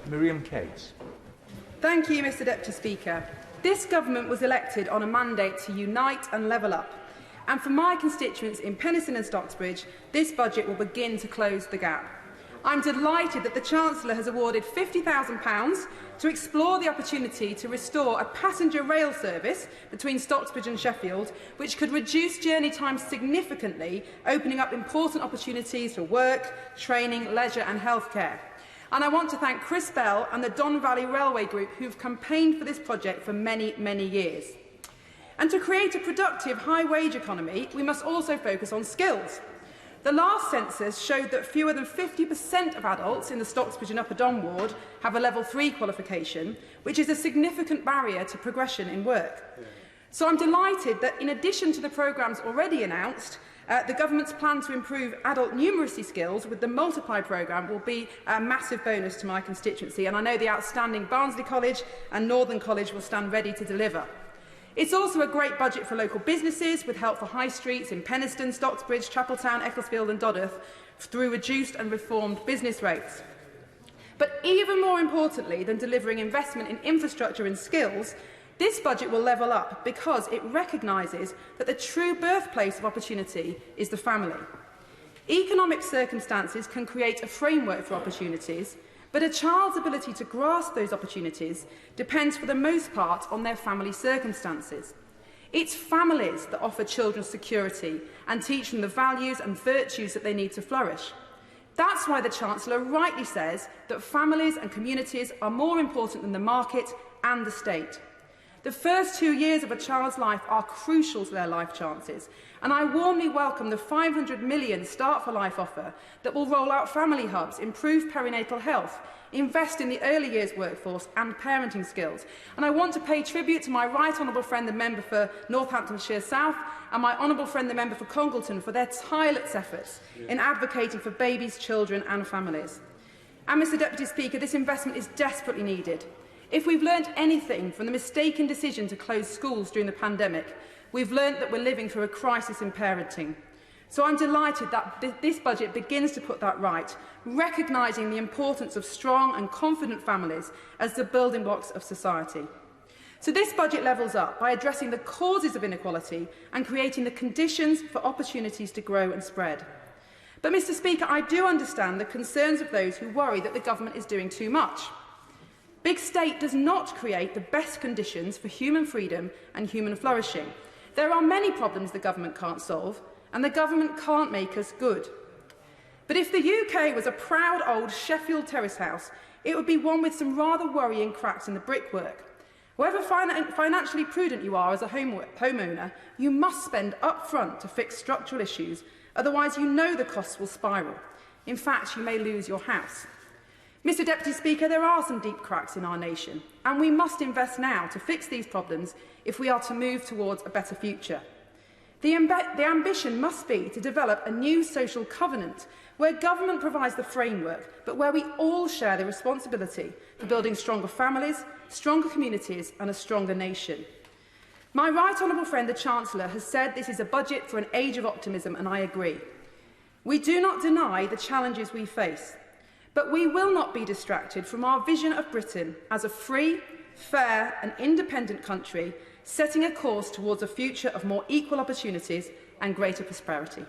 Miriam Cates. Thank you, Mr Deputy Speaker. This government was elected on a mandate to unite and level up. And for my constituents in Penistone and Stocksbridge, this budget will begin to close the gap. I'm delighted that the Chancellor has awarded £50,000 to explore the opportunity to restore a passenger rail service between Stocksbridge and Sheffield, which could reduce journey times significantly, opening up important opportunities for work, training, leisure and healthcare. And I want to thank Chris Bell and the Don Valley Railway Group, who have campaigned for this project for many, many years. And to create a productive, high-wage economy, we must also focus on skills. The last census showed that fewer than 50% of adults in the Stocksbridge and Upper Don ward have a Level 3 qualification, which is a significant barrier to progression in work. So I'm delighted that, in addition to the programmes already announced, the government's plan to improve adult numeracy skills with the Multiply programme will be a massive bonus to my constituency, and I know the outstanding Barnsley College and Northern College will stand ready to deliver. It's also a great budget for local businesses, with help for high streets in Penistone, Stocksbridge, Chapeltown, Ecclesfield and Dodworth through reduced and reformed business rates. But even more importantly than delivering investment in infrastructure and skills, this budget will level up because it recognises that the true birthplace of opportunity is the family. Economic circumstances can create a framework for opportunities, but a child's ability to grasp those opportunities depends for the most part on their family circumstances. It's families that offer children security and teach them the values and virtues that they need to flourish. That's why the Chancellor rightly says that families and communities are more important than the market and the state. The first 2 years of a child's life are crucial to their life chances, and I warmly welcome the £500 million Start for Life offer that will roll out family hubs, improve perinatal health, invest in the early years workforce and parenting skills. And I want to pay tribute to my right honourable friend, the member for Northamptonshire South, and my honourable friend, the member for Congleton, for their tireless efforts in advocating for babies, children and families. And, Mr Deputy Speaker, this investment is desperately needed. If we've learnt anything from the mistaken decision to close schools during the pandemic, we've learnt that we're living through a crisis in parenting. So I'm delighted that this budget begins to put that right, recognising the importance of strong and confident families as the building blocks of society. So this budget levels up by addressing the causes of inequality and creating the conditions for opportunities to grow and spread. But, Mr Speaker, I do understand the concerns of those who worry that the government is doing too much. Big state does not create the best conditions for human freedom and human flourishing. There are many problems the government can't solve, and the government can't make us good. But if the UK was a proud old Sheffield terrace house, it would be one with some rather worrying cracks in the brickwork. However financially prudent you are as a homeowner, you must spend up front to fix structural issues, otherwise you know the costs will spiral. In fact, you may lose your house. Mr Deputy Speaker, there are some deep cracks in our nation, and we must invest now to fix these problems if we are to move towards a better future. The ambition must be to develop a new social covenant where government provides the framework, but where we all share the responsibility for building stronger families, stronger communities and a stronger nation. My right honourable friend, the Chancellor, has said this is a budget for an age of optimism, and I agree. We do not deny the challenges we face, but we will not be distracted from our vision of Britain as a free, fair and independent country, setting a course towards a future of more equal opportunities and greater prosperity.